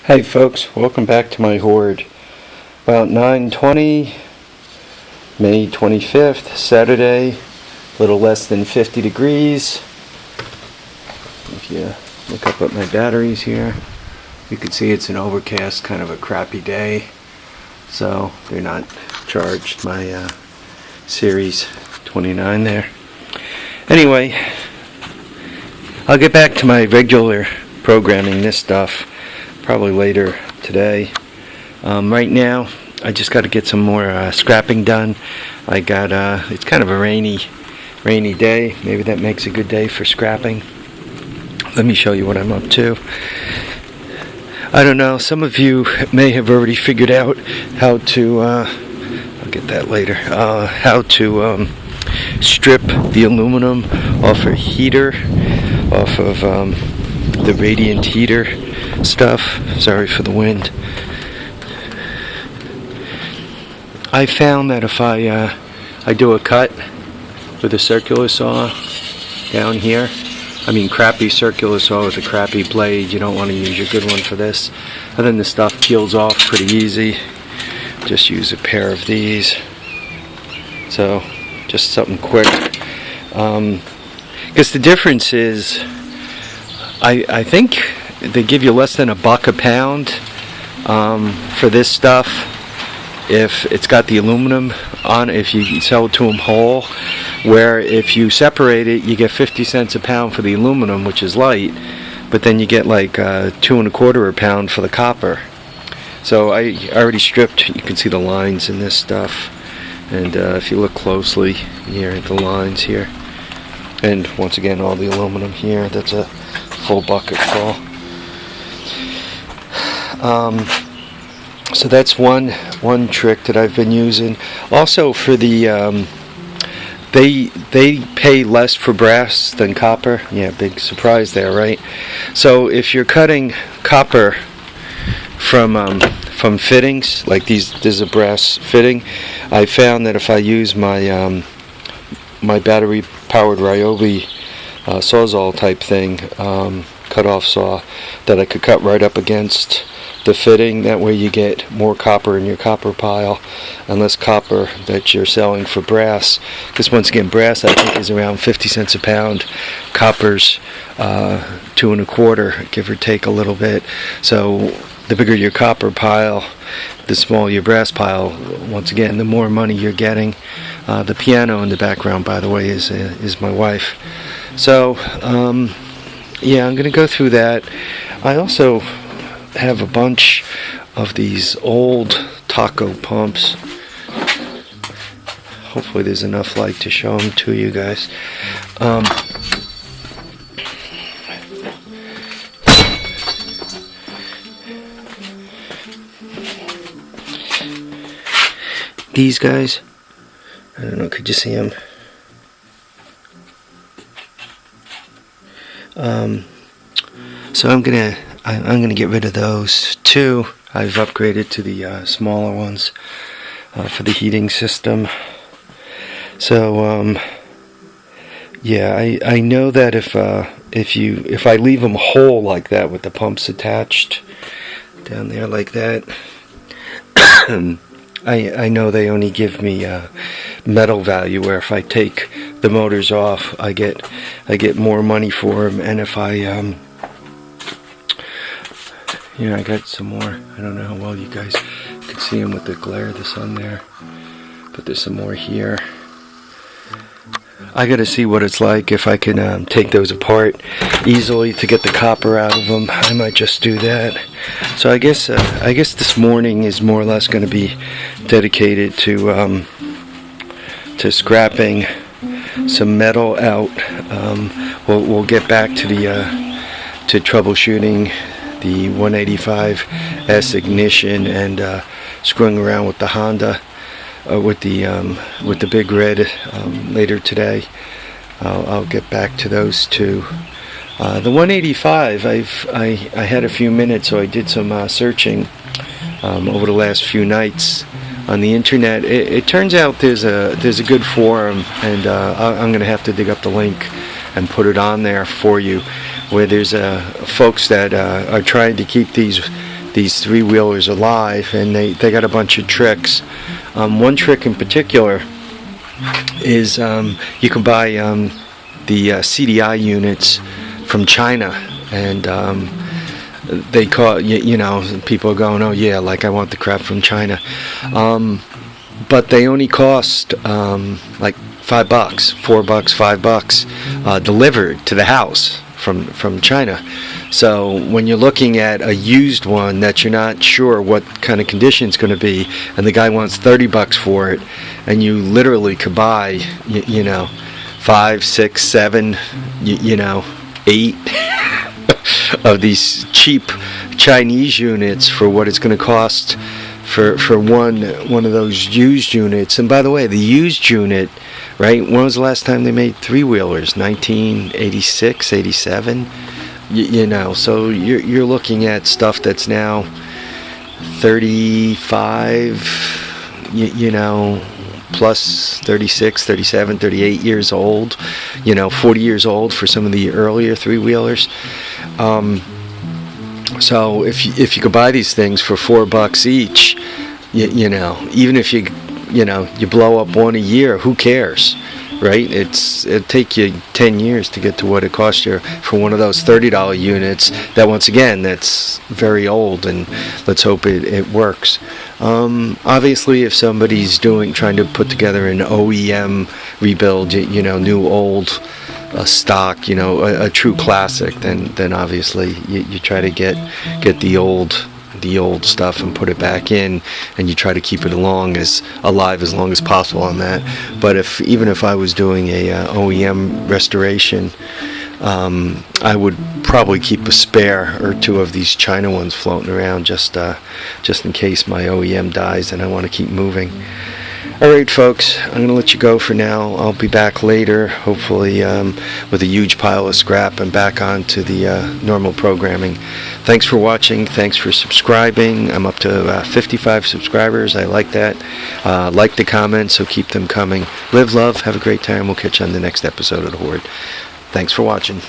Hey folks, welcome back to my Horde. About 9:20, May 25th, Saturday, a little less than 50 degrees. If you look up at my batteries here, you can see it's an overcast, kind of a crappy day. So they're not charged, my Series 29 there. Anyway, I'll get back to my regular programming this stuff probably later today. Right now I just got to get some more scrapping done. I got it's kind of a rainy day. Maybe that makes a good day for scrapping. Let me show you what I'm up to. I don't know, some of you may have already figured out how to I'll get that later, how to strip the aluminum off a heater, off of the radiant heater stuff. Sorry for the wind. I found that if I do a cut with a circular saw down here, I mean crappy circular saw with a crappy blade, you don't want to use your good one for this, and then the stuff peels off pretty easy. Just use a pair of these. So just something quick. Because the difference is, I think they give you less than $1 a pound for this stuff if it's got the aluminum on, if you sell it to them whole, where if you separate it you get 50 cents a pound for the aluminum, which is light, but then you get like 2 1/4 a pound for the copper. So I already stripped, you can see the lines in this stuff, and if you look closely here at the lines here, and once again all the aluminum here, that's a full bucket full. So that's one trick that I've been using. Also for the they pay less for brass than copper. Yeah, big surprise there, right? So if you're cutting copper from fittings like these, there's a brass fitting. I found that if I use my my battery powered Ryobi Sawzall type thing, cut-off saw, that I could cut right up against the fitting. That way you get more copper in your copper pile and less copper that you're selling for brass, because once again brass I think is around 50 cents a pound, copper's 2 1/4, give or take a little bit. So the bigger your copper pile, the smaller your brass pile. Once again, the more money you're getting. The piano in the background, by the way, is my wife. So yeah, I'm gonna go through that. I also have a bunch of these old taco pumps. Hopefully there's enough light to show them to you guys. These guys, I don't know, could you see them? So I'm gonna get rid of those too. I've upgraded to the smaller ones for the heating system. So yeah, I know that if I leave them whole like that with the pumps attached down there like that, I know they only give me metal value, where if I take the motors off I get more money for them. And if I yeah, I got some more. I don't know how well you guys can see them with the glare of the sun there, but there's some more here. I gotta see what it's like if I can take those apart easily to get the copper out of them. I might just do that. So I guess this morning is more or less going to be dedicated to scrapping some metal out. We'll get back to the to troubleshooting the 185S ignition and screwing around with the Honda, with the big red later today. I'll get back to those two. The 185, I had a few minutes, so I did some searching over the last few nights on the internet. It turns out there's a good forum, and I'm going to have to dig up the link and put it on there for you, where there's folks that are trying to keep these these three-wheelers alive, and they got a bunch of tricks. One trick in particular is you can buy the CDI units from China, and they call people are going, oh yeah, like I want the crap from China, but they only cost like $5, $4, $5 delivered to the house from China. So when you're looking at a used one that you're not sure what kind of condition it's going to be, and the guy wants $30 for it, and you literally could buy 5, 6, 7, 8 of these cheap Chinese units for what it's going to cost for one of those used units. And by the way, the used unit, right, when was the last time they made three-wheelers? 1986, 87? So you're looking at stuff that's now 35, plus 36, 37, 38 years old, 40 years old for some of the earlier three-wheelers. So if you could buy these things for $4 each, even if you blow up one a year, who cares? Right? It'll take you 10 years to get to what it cost you for one of those $30 units that, once again, that's very old, and let's hope it works. Obviously, if somebody's trying to put together an OEM rebuild, new old stock, a true classic, then obviously you try to get the old stuff and put it back in, and you try to keep it alive as long as possible on that. But even if I was doing a OEM restoration, I would probably keep a spare or two of these China ones floating around just in case my OEM dies and I want to keep moving. Alright folks, I'm going to let you go for now. I'll be back later, hopefully with a huge pile of scrap and back onto the normal programming. Thanks for watching, thanks for subscribing. I'm up to 55 subscribers, I like that. Like the comments, so keep them coming. Live, love, have a great time. We'll catch you on the next episode of The Horde. Thanks for watching.